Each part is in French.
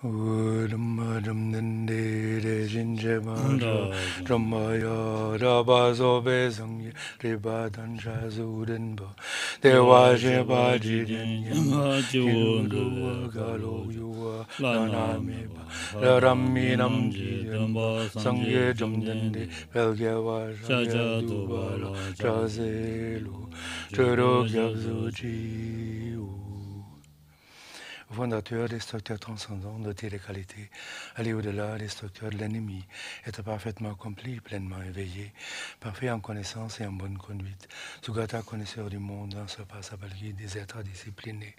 Udammadamnande Jinjamara Ramaya Rabazobe Sangye Ribadan Shazudenba Dewaje Bajidanyam Kiruduwa Galo Yuwa Lanameba Raminam Jidamba Sangye Jamdande Belgewa Shagdubala Jazelu Churugyabzuji fondateur des structures transcendantes de téléqualité, aller au-delà des structures de l'ennemi, être parfaitement accompli, pleinement éveillé, parfait en connaissance et en bonne conduite, Sugata, connaisseur du monde, insurpassable guide des êtres disciplinés,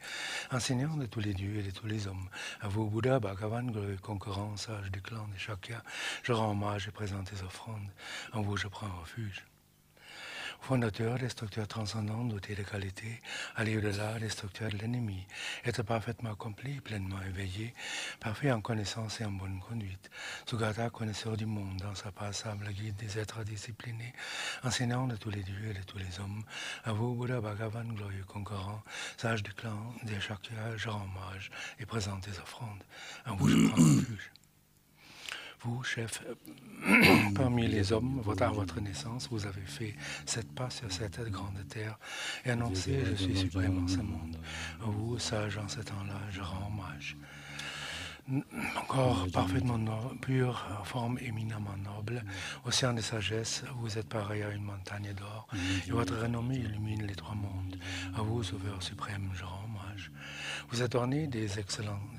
enseignant de tous les dieux et de tous les hommes, à vous, Bouddha, Bhagavan, glorieux conquérant, sage du clan des Shakya, je rends hommage et présente tes offrandes, en vous je prends refuge. Fondateur des structures transcendantes dotées de qualité, aller au-delà des structures de l'ennemi, être parfaitement accompli, pleinement éveillé, parfait en connaissance et en bonne conduite, Sugata, connaisseur du monde, dans sa passable guide des êtres disciplinés, enseignant de tous les dieux et de tous les hommes, à vous, Bouddha Bhagavan, glorieux conquérant, sage du clan des Shakya, je rends hommage et présente tes offrandes, en vous je prends refuge. Vous, chef, parmi les hommes, à votre naissance, vous avez fait 7 pas sur cette grande terre et annoncé « Je suis suprême en ce monde ». Vous, sage en ce temps-là, je rends hommage. Corps parfaitement pur, forme éminemment noble, océan de sagesse, vous êtes pareil à une montagne d'or, et votre renommée illumine les 3 mondes. À vous, Sauveur suprême, je rends hommage. Vous êtes orné des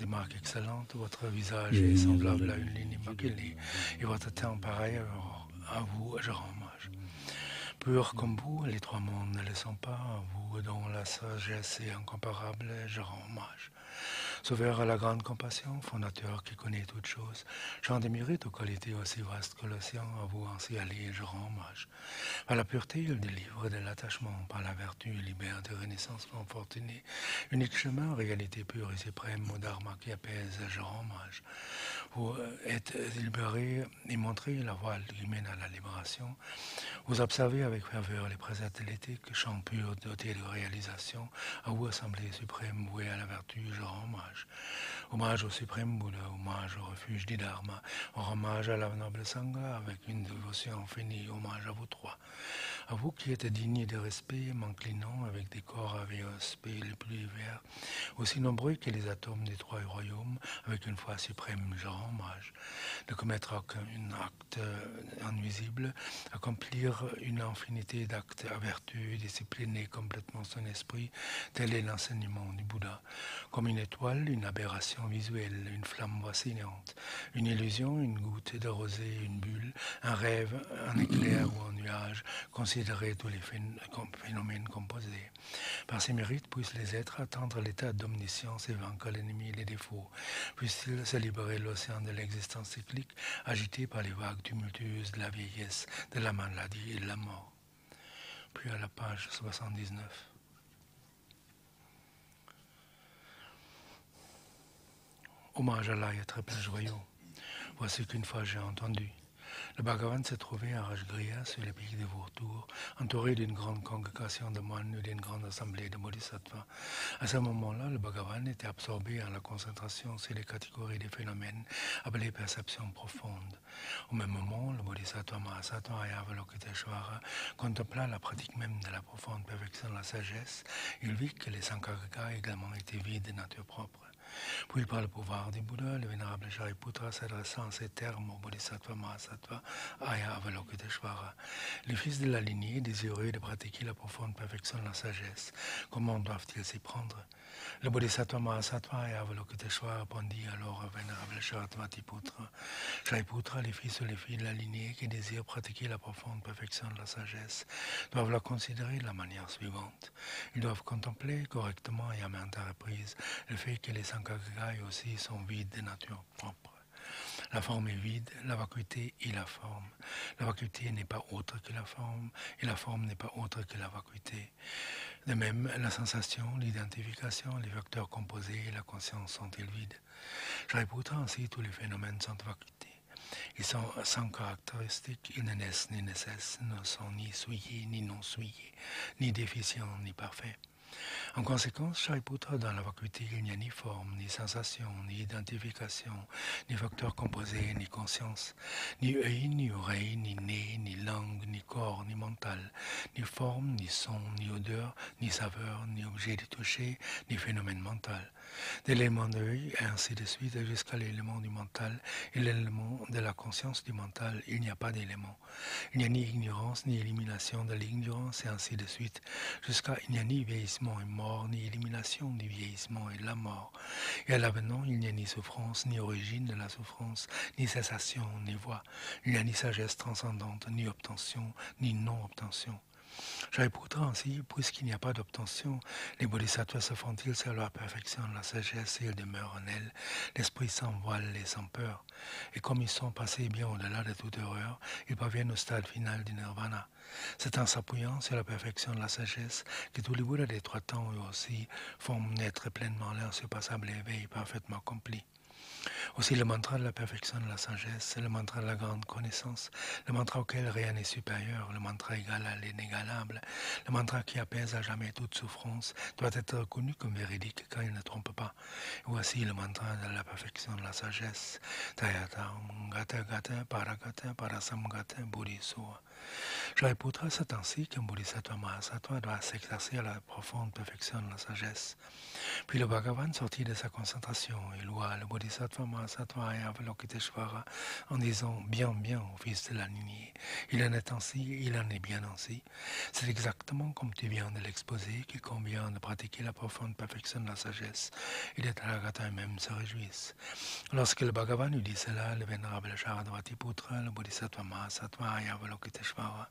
marques excellentes, votre visage est semblable à une ligne immaculée, et votre teint pareil à vous, je rends hommage. Pur comme vous, les 3 mondes ne le sont pas, à vous dont la sagesse est incomparable, je rends hommage. Sauveur à la grande compassion, fondateur qui connaît toutes choses, champ de mérite aux qualités aussi vastes que l'océan, à vous ainsi allié, je rends hommage. Par la pureté, il délivre de l'attachement, par la vertu, il libère de renaissance infortunée. Unique chemin, réalité pure et suprême, au dharma qui apaise, je rends hommage. Vous êtes libéré et montrez la voie qui mène à la libération. Vous observez avec ferveur les préceptes de l'éthique, champ pur doté de réalisation. À vous, Assemblée suprême, vouée à la vertu, je rends hommage. Hommage au suprême Bouddha, hommage au refuge du Dharma, hommage à la noble Sangha avec une dévotion infinie, hommage à vous 3. À vous qui êtes dignes de respect, m'inclinant avec des corps avec aspect les plus divers, aussi nombreux que les atomes des 3 royaumes, avec une foi suprême, je rends hommage. De commettre un acte invisible, accomplir une infinité d'actes à vertu, discipliner complètement son esprit, tel est l'enseignement du Bouddha. Comme une étoile, une aberration visuelle, une flamme vacillante, une illusion, une goutte de rosée, une bulle, un rêve, un éclair ou un nuage, considérer tous les phénomènes composés. Par ces mérites, puissent les êtres atteindre l'état d'omniscience et vaincre l'ennemi et les défauts. Puissent-ils se libérer de l'océan de l'existence cyclique, agité par les vagues tumultueuses de la vieillesse, de la maladie et de la mort. Puis à la page 79. Hommage à l'être plein joyeux. Voici qu'une fois j'ai entendu. Le Bhagavan se trouvait à Rajgriha, sur les pays des vautours, entouré d'une grande congrégation de moines et d'une grande assemblée de bodhisattvas. À ce moment-là, le Bhagavan était absorbé en la concentration sur les catégories des phénomènes appelées perceptions profondes. Au même moment, le bodhisattva Mahasattva et Avalokiteshvara contempla la pratique même de la profonde perfection de la sagesse. Il vit que les Sankarika également étaient vides de nature propre. Puis par le pouvoir du Bouddha, le vénérable Shariputra s'adressant en ces termes au Bodhisattva Mahasattva Aya Avalokiteshvara, les fils de la lignée désireux de pratiquer la profonde perfection de la sagesse, comment doivent-ils s'y prendre? Le Bodhisattva Mahasattva Aya Avalokiteshvara répondit alors au vénérable Shariputra, les fils ou les filles de la lignée qui désirent pratiquer la profonde perfection de la sagesse doivent la considérer de la manière suivante. Ils doivent contempler correctement et à maintes reprises le fait que les Sankarika aussi sont vides de nature propre. La forme est vide, la vacuité est la forme. La vacuité n'est pas autre que la forme, et la forme n'est pas autre que la vacuité. De même, la sensation, l'identification, les facteurs composés et la conscience sont-ils vides. Shariputra, ainsi, tous les phénomènes sont vacuités. Ils sont sans caractéristiques, ils ne naissent ni ne cessent, ne sont ni souillés ni non souillés, ni déficients ni parfaits. En conséquence, Shariputra, dans la vacuité, il n'y a ni forme, ni sensation, ni identification, ni facteur composé, ni conscience, ni œil, ni oreille, ni nez, ni langue, ni corps, ni mental, ni forme, ni son, ni odeur, ni saveur, ni objet de toucher, ni phénomène mental. De l'élément de l'œil, et ainsi de suite, jusqu'à l'élément du mental et l'élément de la conscience du mental, il n'y a pas d'élément. Il n'y a ni ignorance, ni élimination de l'ignorance, et ainsi de suite, jusqu'à il n'y a ni vieillissement et mort, ni élimination du vieillissement et de la mort. Et à l'avenant, il n'y a ni souffrance, ni origine de la souffrance, ni cessation, ni voix. Il n'y a ni sagesse transcendante, ni obtention, ni non-obtention. Shariputra ainsi, puisqu'il n'y a pas d'obtention, les bodhisattvas se font-ils sur leur perfection de la sagesse et ils demeurent en elle, l'esprit sans voile et sans peur. Et comme ils sont passés bien au-delà de toute erreur, ils parviennent au stade final du nirvana. C'est en s'appuyant sur la perfection de la sagesse que tous les Bouddhas des trois temps eux aussi font naître pleinement l'insurpassable éveil parfaitement accompli. Aussi le mantra de la perfection de la sagesse, le mantra de la grande connaissance, le mantra auquel rien n'est supérieur, le mantra égal à l'inégalable, le mantra qui apaise à jamais toute souffrance, doit être reconnu comme véridique car il ne trompe pas. Et voici le mantra de la perfection de la sagesse, Tayata Gata Gata Paragata Parasamgata Bodhisattva. Shariputra, c'est ainsi qu'un bodhisattva mahasattva doit s'exercer à la profonde perfection de la sagesse. Puis le Bhagavan sortit de sa concentration et loua le bodhisattva mahasattva et Avalokiteshvara en disant bien, bien au fils de la lignée. Il en est ainsi, il en est bien ainsi. C'est exactement comme tu viens de l'exposer qu'il convient de pratiquer la profonde perfection de la sagesse. Et les Tathagata eux-mêmes se réjouissent. Lorsque le Bhagavan eut dit cela, le vénérable Sharadvatiputra, le bodhisattva mahasattva et Avalokiteshvara,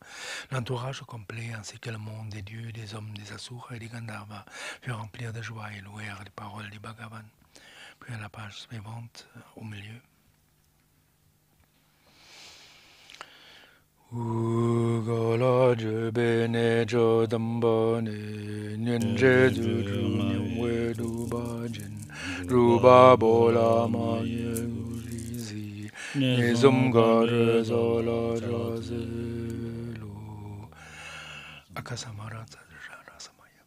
l'entourage complet ainsi que le monde des dieux, des hommes, des asuras et des gandharvas furent remplis de joie et louèrent les paroles du Bhagavan. Puis à la page suivante, au milieu. Ugala jebene jodambane nyenje nyamwe dubajin ruba bola maye urizi nezumgare zola jazelu akasamarata rasamaya.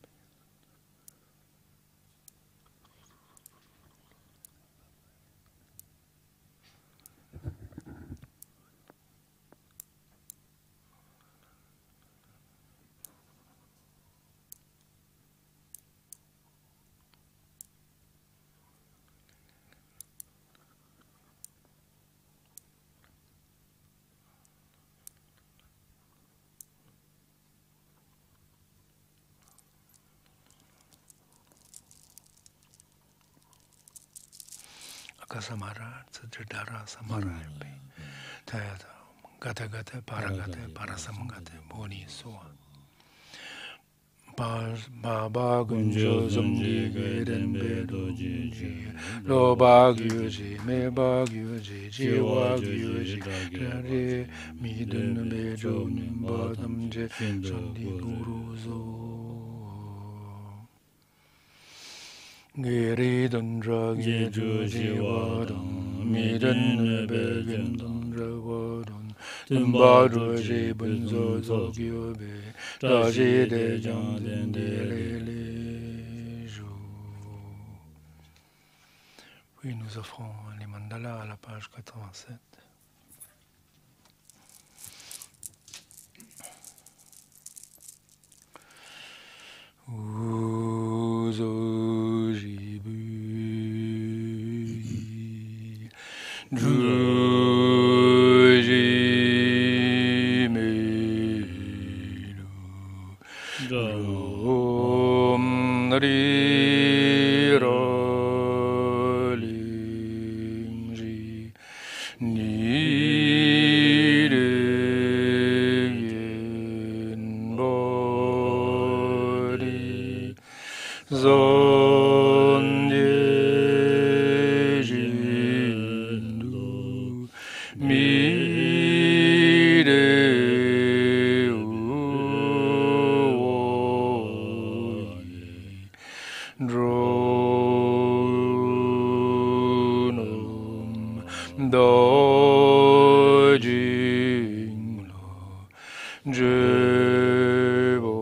Akasamara Tadridara Samararpi Tayata Gata Gata Paragata Parasamgata Bodhisattva. Baba Gunjo Zumji Geden Bedo Ji Loba Gyuji Meba Gyuji Jiwa Gyuji Dare Midun Bejo Nimbadam Je Shandi Guru Zo Giri Dundra Giju Jiwadam Midun Begin Dundra Wadam Tumba Ji Bunzo Zogyobe Daji De Janden De Lele Jou. Puis nous offrons les mandalas à la page 87. Uzo Jibu Juji Melu Rom Nari Roling Ji Ni De Yen Bodhi Zon Ye Jindu Mi De Uoye Dronum Do Jinglo Jebo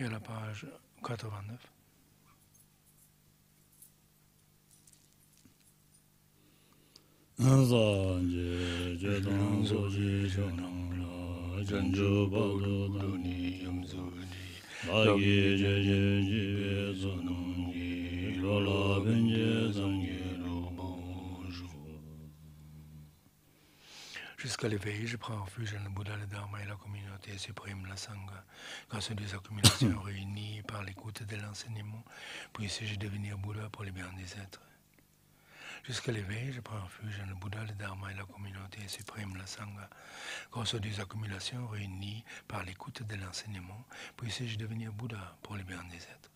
Et à la page 89. Jusqu'à l'éveil, je prends refuge dans le Bouddha, le Dharma et la communauté suprême, la Sangha, grâce aux deux accumulations réunies par l'écoute de l'enseignement, puis-je devenir Bouddha pour les biens des êtres. Jusqu'à l'éveil, je prends refuge dans le Bouddha, le Dharma et la communauté suprême, la Sangha, grâce aux deux accumulations réunies par l'écoute de l'enseignement, puis-je devenir Bouddha pour les biens des êtres.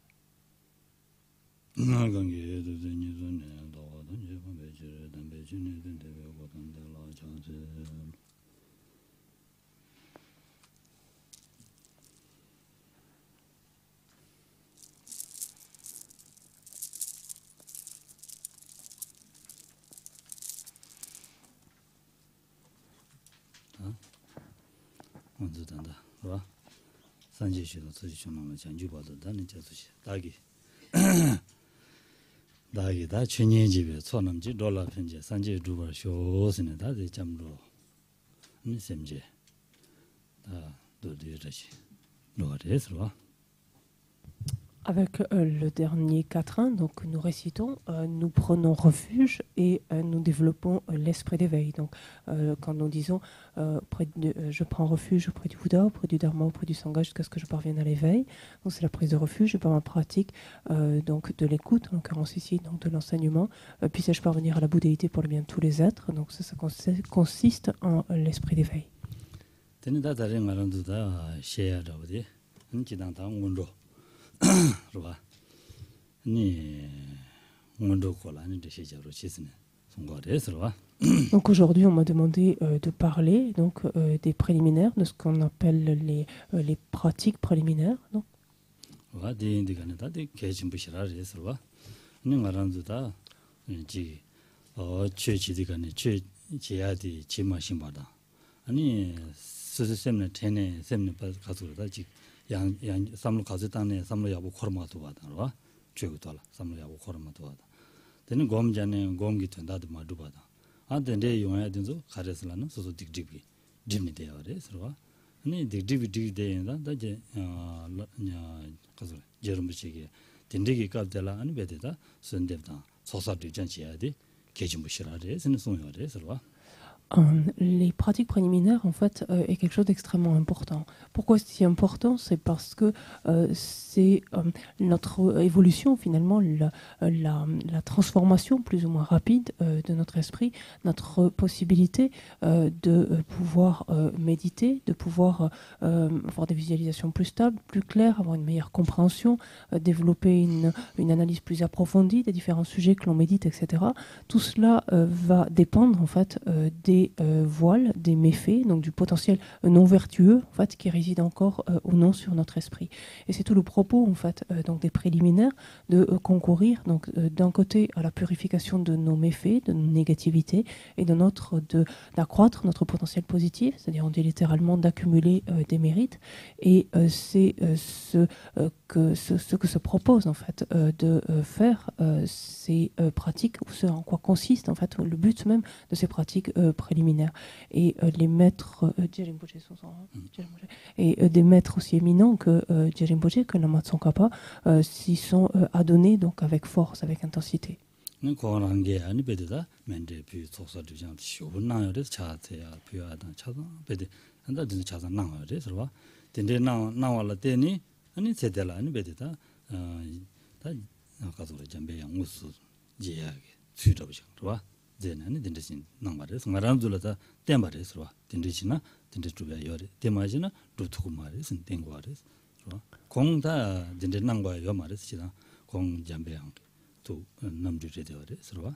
다기다 춘예집에 소남지 돌아편제 산제 두버 쇼스네 다데 잠로 니셈제 다 도디르지 노레스로. Avec le dernier quatrain, donc nous récitons, nous prenons refuge et nous développons l'esprit d'éveil. Donc quand nous disons je prends refuge auprès du Bouddha, auprès du Dharma, auprès du Sangha jusqu'à ce que je parvienne à l'éveil. Donc c'est la prise de refuge par ma pratique donc de l'écoute, en l'occurrence ici donc de l'enseignement. Puisse-je parvenir à la bouddhéité pour le bien de tous les êtres. Donc ça consiste en l'esprit d'éveil. Donc aujourd'hui, on m'a demandé de parler donc, des préliminaires, de ce qu'on appelle les pratiques préliminaires. Donc. 양 삼로 가졌다네 삼로 야부 코르마도 와다와 죄고도라 삼로 야부 코르마도 와다 되는 곰자네 곰기 된다도 마도 와다 안데 용해야 된소 가르슬라는 소소 딕딕비 dimniteore 서와 아니 딕딕비 딕데인다 다제 가서 제름부치게 딘데기 갑달라 아니 베데다 선데다 소사도 전치야디 계진부시라데 스는 송요데 서와. Les pratiques préliminaires, en fait, est quelque chose d'extrêmement important. Pourquoi c'est si important? C'est parce que c'est notre évolution, finalement, la transformation plus ou moins rapide de notre esprit, notre possibilité de pouvoir méditer, de pouvoir avoir des visualisations plus stables, plus claires, avoir une meilleure compréhension, développer une analyse plus approfondie des différents sujets que l'on médite, etc. Tout cela va dépendre, en fait, des voiles, des méfaits, donc du potentiel non vertueux en fait, qui réside encore ou non sur notre esprit. Et c'est tout le propos en fait, donc des préliminaires de concourir donc d'un côté à la purification de nos méfaits, de nos négativités, et d'accroître notre potentiel positif, c'est-à-dire on dit littéralement d'accumuler des mérites. Et c'est ce ce que se propose en fait de faire ces pratiques, ou ce en quoi consiste en fait le but même de ces pratiques préliminaires. Et les maîtres et des maîtres aussi éminents que Rinpoche, que Lama Tsongkhapa, s'y sont adonnés donc avec force, avec intensité. 아니 제대로 아니 베데다 다 가서로 잠배 양무스 제야게 수도죠. 그봐 제는 딘데신 남말에 송아람둘다 땜바레스로 딘데시나 딘데주가 요리 땜마지나 루투고 말에서 땡고아레스 그봐 공다 딘데 남과 요 말에서 지나 공 잠배 양 또 남주제 되어레스로